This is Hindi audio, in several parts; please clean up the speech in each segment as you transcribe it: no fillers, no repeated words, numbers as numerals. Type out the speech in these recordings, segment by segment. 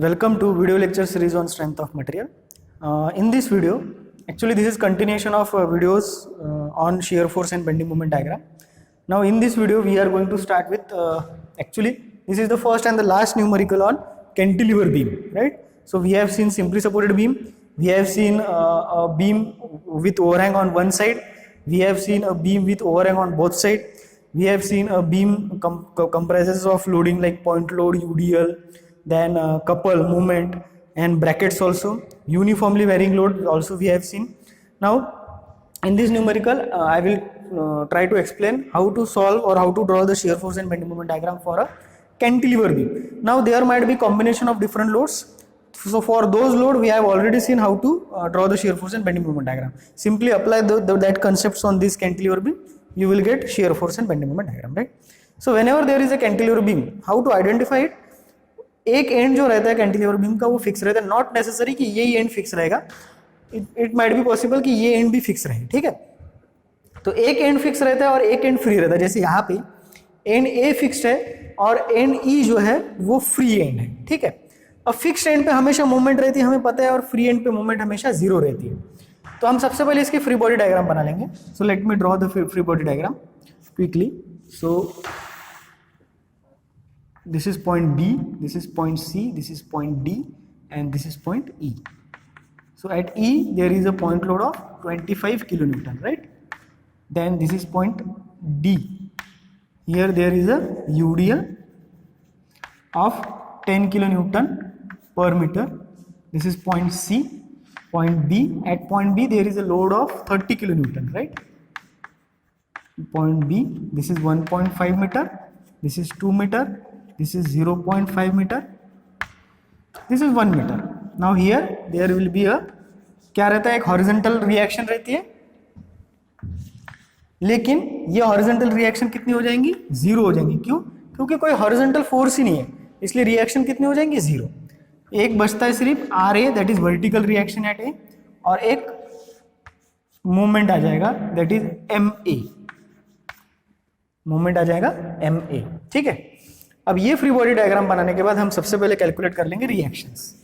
Welcome to video lecture series on strength of material. In this video, actually this is continuation of videos on shear force and bending moment diagram. Now in this video we are going to start with actually this is the first and the last numerical on cantilever beam, right? So we have seen simply supported beam, we have seen a beam with overhang on one side, we have seen a beam with overhang on both sides, we have seen a beam comprises of loading like point load, UDL, then couple, moment and brackets also, uniformly varying load also we have seen. Now in this numerical I will try to explain how to solve or how to draw the shear force and bending moment diagram for a cantilever beam. Now there might be combination of different loads. So for those load we have already seen how to draw the shear force and bending moment diagram. Simply apply that concepts on this cantilever beam, you will get shear force and bending moment diagram, right? So whenever there is a cantilever beam, how to identify it? एक एंड जो रहता है कैंटिलीवर बीम का वो फिक्स रहता है, नॉट नेसेसरी कि यही एंड फिक्स रहेगा, इट माइट बी पॉसिबल कि ये एंड भी फिक्स रहे, ठीक है? तो एक एंड फिक्स रहता है और एक एंड फ्री रहता है. जैसे यहाँ पे एंड ए फिक्स्ड है और एंड ई जो है वो फ्री एंड है, ठीक है? अब फिक्स्ड एंड पे हमेशा मूवमेंट रहती है हमें पता है, और फ्री एंड पे मूवमेंट हमेशा जीरो रहती है. तो हम सबसे पहले इसकी फ्री बॉडी डायग्राम बना लेंगे. सो let me draw the free body diagram quickly. So this is point B, this is point C, this is point D and this is point E. So at E there is a point load of 25 kilonewton, right? Then this is point D. Here there is a UDL of 10 kilonewton per meter. This is point C. Point B, at point B there is a load of 30 kilonewton, right? Point B, this is 1.5 meter, this is 2 meter, this is 0.5 meter, this is 1 meter. Now here there will be a क्या रहता है, एक हॉरिजॉन्टल रिएक्शन रहती है, लेकिन ये हॉरिजॉन्टल रिएक्शन कितनी हो जाएंगी? जीरो हो जाएंगी. क्यों? क्योंकि कोई हॉरिजॉन्टल फोर्स ही नहीं है, इसलिए रिएक्शन कितनी हो जाएंगी? जीरो. एक बचता है सिर्फ R A, that is vertical reaction at A, और एक मूवमेंट आ जाएगा that is M A, movement आ जाएगा एम ए, ठीक है? अब ये फ्री बॉडी डायग्राम बनाने के बाद हम सबसे पहले कैलकुलेट कर लेंगे रिएक्शंस.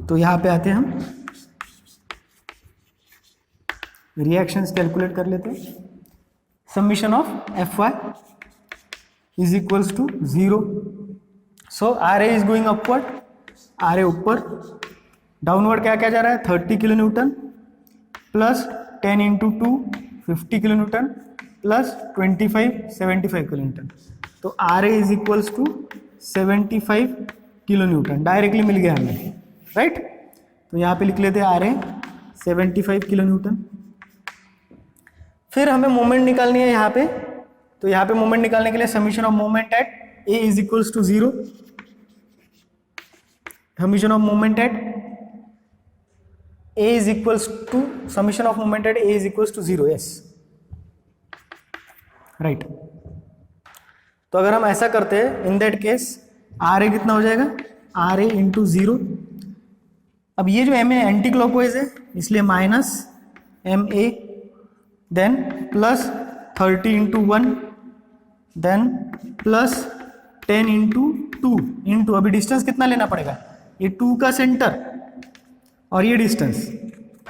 तो यहां पे आते हैं, हम रिएक्शंस कैलकुलेट कर लेते हैं. Summation of F Y is equals to 0. So R A is going upward, R A ऊपर, डाउनवर्ड क्या क्या जा रहा है? 30 kilo newton plus 10 into 2 50 kilo newton plus 25 75 kilo newton. तो R A is equals to 75 kilo newton directly मिल गया हमें, राइट? तो यहाँ पे लिख लेते हैं आर ए 75 किलो न्यूटन. फिर हमें मोमेंट निकालनी है यहाँ पे. तो यहाँ पे मोमेंट निकालने के लिए summation of moment at A is equals to 0. Summation of moment at A is equals to summation of moment at A is equals to 0. Yes, right. तो अगर हम ऐसा करते हैं, in that case R A कितना हो जाएगा? R A into 0. अब ये जो एम ए एंटी क्लॉकवाइज है इसलिए minus M A, then plus 30 into 1, then plus 10 into 2 into, अभी डिस्टेंस कितना लेना पड़ेगा? ये 2 का सेंटर और ये डिस्टेंस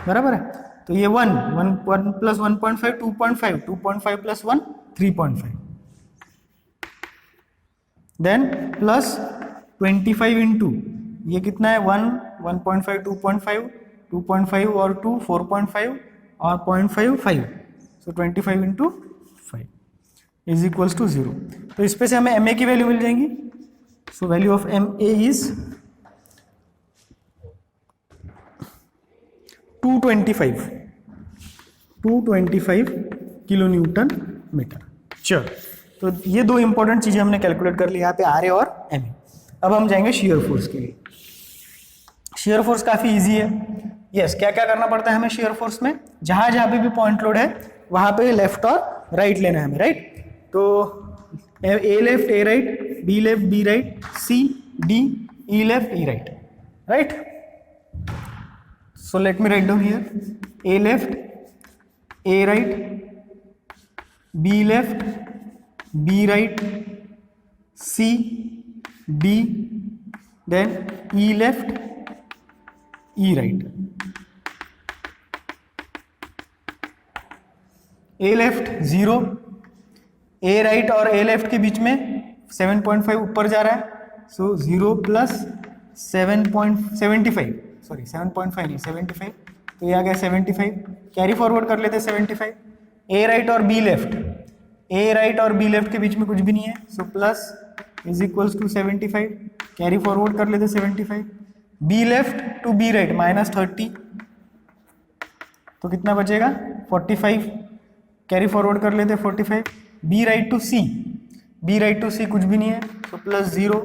बराबर है. तो ये 1 plus 1.5 2.5, 2.5 plus 1 3.5, then plus 25 into ये कितना है? 1 1.5 2.5 2.5 और 2 4.5 और 0.5 5. सो 25 इंटू 5 इज इक्वल्स टू 0. तो इस पे से हमें एम ए की वैल्यू मिल जाएंगी. So value of M A is 225 kilo newton metre. चलो, तो ये दो इंपॉर्टेंट चीजें हमने कैलकुलेट कर ली यहाँ पे, आर ए और एम ए. अब हम जाएंगे शेयर फोर्स के लिए. शेयर फोर्स काफी इजी है. यस, क्या क्या करना पड़ता है हमें शेयर फोर्स में? जहां जहां पे भी पॉइंट लोड है वहां पे लेफ्ट और राइट लेना है हमें, राइट? तो A left A right, B left B right, C D, E left E right, right? So let me write down here. A left A right, B left B right, C, D, then E left, E right. A left 0, A right और A left के बीच में 7.5 ऊपर जा रहा है, सो 0 प्लस 7.75, सॉरी 7.5 नहीं 75, तो ये आ गया 75. कैरी फॉरवर्ड कर लेते 75. A राइट और B लेफ्ट, A राइट और B लेफ्ट के बीच में कुछ भी नहीं है, so plus is equals to 75. Carry forward कर लेते 75. B left to B right minus 30, तो कितना बचेगा 45. कैरी फॉरवर्ड कर लेते 45. B right to C, B right to C कुछ भी नहीं है, तो प्लस 0,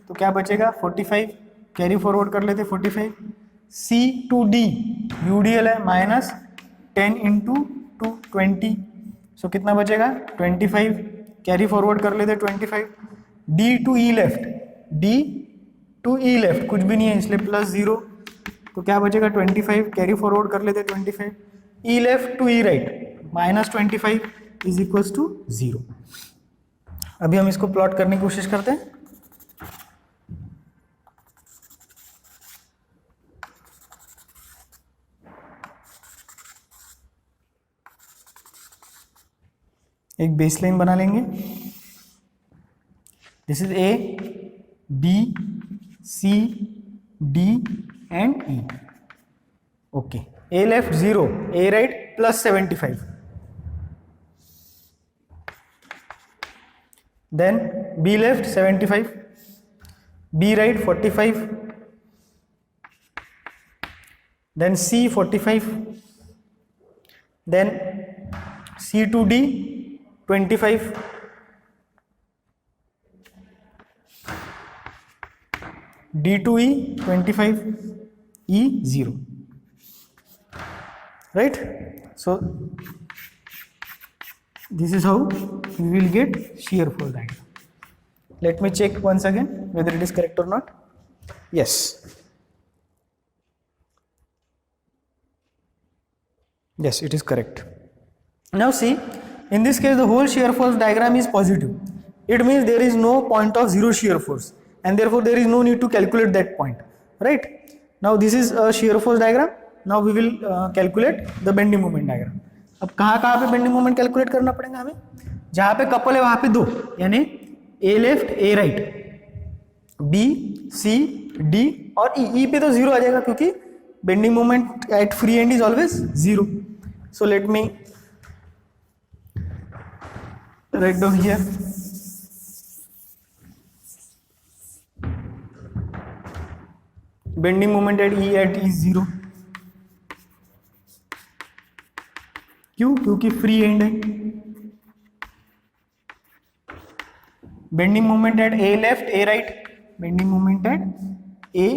तो क्या बचेगा 45. कैरी फॉरवर्ड कर लेते 45. C टू D UDL है माइनस 10 इंटू 2 20, सो कितना बचेगा 25. कैरी फॉरवर्ड कर लेते 25. D to E left, D to E left कुछ भी नहीं है इसलिए प्लस 0, तो क्या बचेगा 25. कैरी फॉरवर्ड कर लेते 25. E left to E right minus 25 is equals to 0. अभी हम इसको प्लॉट करने की कोशिश करते हैं. एक बेसलाइन बना लेंगे. This is A, B, C, D and E. Okay, A left 0, A right plus 75, then B left 75, B right 45, then C 45, then C to D 25, D to E 25, E 0, right? So this is how we will get shear force diagram. Let me check once again whether it is correct or not. Yes. Yes, it is correct. Now see, in this case the whole shear force diagram is positive. It means there is no point of zero shear force and therefore there is no need to calculate that point. Right? Now this is a shear force diagram. Now we will calculate the bending moment diagram. अब कहाँ पे बेंडिंग मोमेंट कैलकुलेट करना पड़ेगा हमें? जहाँ पे कपल है वहाँ पे 2, यानी A left A right, B C D और E पे तो 0 आ जाएगा क्योंकि bending moment eight free and is always 0. So let me write down here. Bending moment eight E 0. क्यों? क्योंकि फ्री एंड है. Bending moment eight A left A right, bending moment eight A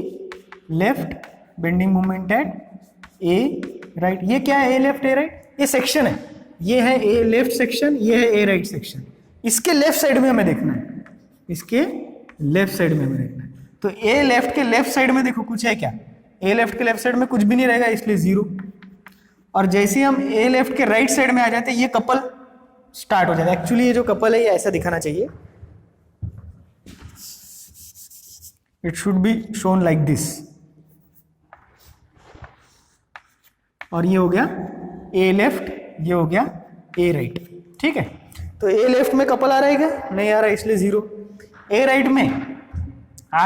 left, bending moment eight A right. ये क्या है A लेफ्ट A राइट? ये सेक्शन है, ये है A लेफ्ट सेक्शन, ये है A राइट सेक्शन. इसके लेफ्ट साइड में हमें देखना है, इसके लेफ्ट साइड में हमें देखना है. तो A लेफ्ट के लेफ्ट साइड में देखो कुछ है क्या? A लेफ्ट के लेफ्ट साइड में कुछ भी नहीं रहेगा इसलिए 0. और जैसे ही हम A लेफ्ट के राइट साइड में आ जाते हैं ये कपल स्टार्ट हो जाता है. एक्चुअली ये जो कपल है ये ऐसा दिखाना चाहिए. It should be shown like this. और ये हो गया A लेफ्ट, ये हो गया A राइट. ठीक है, तो A लेफ्ट में कपल आ रहा है क्या? नहीं आ रहा है इसलिए 0. A राइट में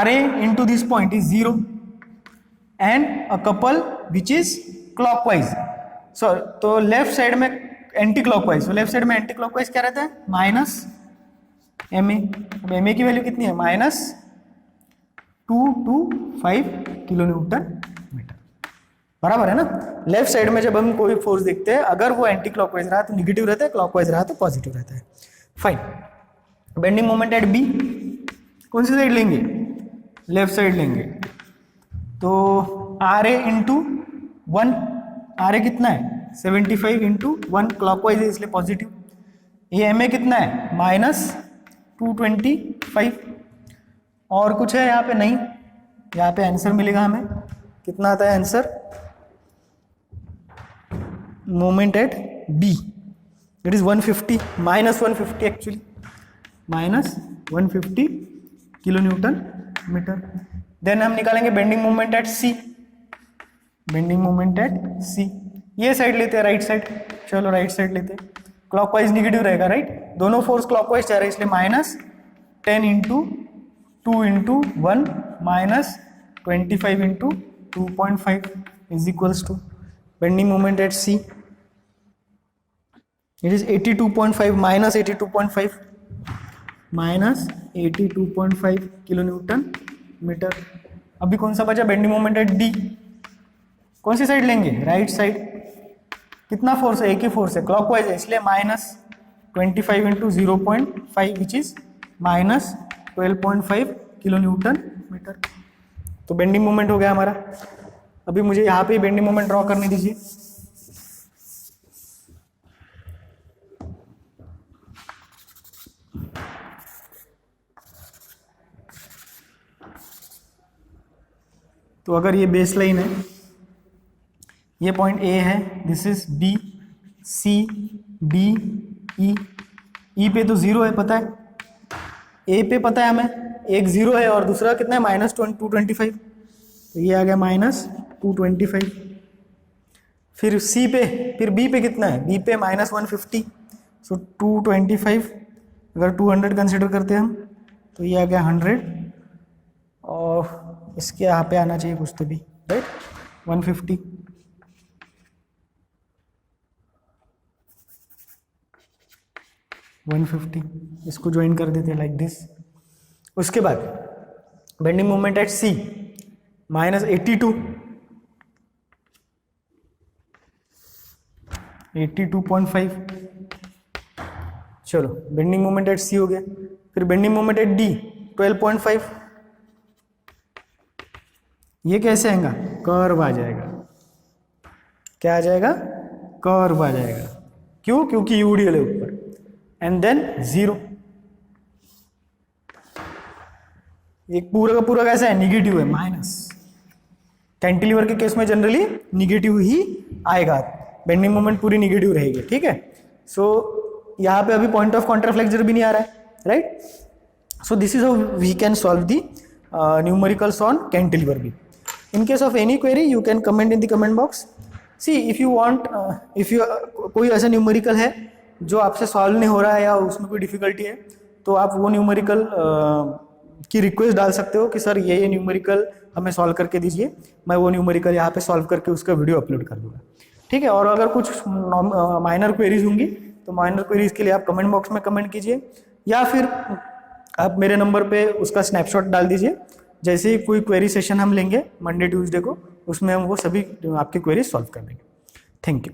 RA into this point is 0 and a couple which is clockwise. So तो लेफ्ट साइड में एंटी क्लॉकवाइज, तो लेफ्ट साइड में एंटी क्लॉकवाइज क्या रहता है? Minus MA. अब MA की वैल्यू कितनी है? Minus 225 kilo newton metre. बराबर है ना? लेफ्ट साइड में जब हम कोई फोर्स देखते हैं अगर वो एंटी क्लॉकवाइज रहा तो निगेटिव रहता है, क्लॉकवाइज रहा तो पॉजिटिव रहता है. Fine. Bending moment at B कौन सी साइड लेंगे? लेफ्ट साइड लेंगे. तो RA इंटू 1, RA कितना है? 75 इंटू 1 क्लॉकवाइज है इसलिए पॉजिटिव. ये MA कितना है? माइनस 225. और कुछ है यहाँ पे? नहीं. यहाँ पे आंसर मिलेगा हमें. कितना आता है answer? Moment at B it is 150, minus 150 actually, minus 150 kilo newton meter. Then हम निकालेंगे bending moment at C, bending moment at C. ये साइड लेते हैं, राइट साइड, चलो राइट साइड लेते हैं। क्लॉकवाइज निगेटिव रहेगा, राइट, दोनों फोर्स क्लॉकवाइज जा रहे हैं, इसलिए -10 into 2 into 1 -25 into 2.5 is equals to bending moment at C, it is 82.5 -82.5 -82.5 kilo newton metre. अभी कौन सा बचा, बेंडिंग मोमेंट एट डी, कौन सी साइड लेंगे, राइट साइड। कितना फोर्स है, एक ही फोर्स है, क्लॉकवाइज है, इसलिए -25 into 0.5 which is -12.5 kilo newton metre. तो बेंडिंग मोमेंट हो गया हमारा। अभी मुझे यहाँ पे बेंडिंग मोमेंट ड्रॉ करने दीजिए। तो अगर ये बेस लाइन है, ये पॉइंट ए है, this is B, C, D, E. E पे तो 0 है पता है, ए पे पता है हमें, एक 0 है और दूसरा कितना है -225, तो ये आ गया -225। फिर सी पे, फिर बी पे कितना है, बी पे -150, सो 225, अगर 200 कंसिडर करते हैं हम तो ये आ गया 100, और इसके यहाँ पे आना चाहिए कुछ तो भी, राइट, 150। इसको ज्वाइन कर देते हैं लाइक दिस। उसके बाद बेंडिंग मोमेंट एट सी -82, 82.5, चलो बेंडिंग मोमेंट एट सी हो गया। फिर बेंडिंग मोमेंट एट डी 12.5, ये कैसे आएगा, कर्व आ जाएगा, क्या आ जाएगा, कर्व आ जाएगा। क्यों, क्योंकि यूडीएल है ऊपर, एंड देन 0। एक पूरा का पूरा कैसा है, निगेटिव है, माइनस। कैंटिलीवर के केस में जनरली निगेटिव ही आएगा, बेंडिंग मोमेंट पूरी निगेटिव रहेगी, ठीक है। सो यहाँ पे अभी पॉइंट ऑफ कॉन्ट्राफ्लेक्चर भी नहीं आ रहा है, right. So this is how we can solve the numericals on cantilever भी। In case of any query, you can comment in the comment box. See, if you want, कोई ऐसा न्यूमेरिकल है जो आपसे सॉल्व नहीं हो रहा है या उसमें कोई डिफिकल्टी है, तो आप वो न्यूमेरिकल की रिक्वेस्ट डाल सकते हो कि सर ये न्यूमेरिकल हमें सॉल्व करके दीजिए, मैं वो न्यूमेरिकल यहाँ पे सॉल्व करके उसका वीडियो अपलोड कर दूंगा, ठीक है। और अगर कुछ माइनर क्वेरीज होंगी तो माइनर क्वेरीज के लिए आप कमेंट बॉक्स में कमेंट कीजिए, या फिर आप मेरे नंबर पे उसका स्नैपशॉट डाल दीजिए। जैसे ही कोई क्वेरी सेशन हम लेंगे मंडे ट्यूसडे को, उसमें हम वो सभी आपकी क्वेरी सॉल्व कर देंगे। Thank you.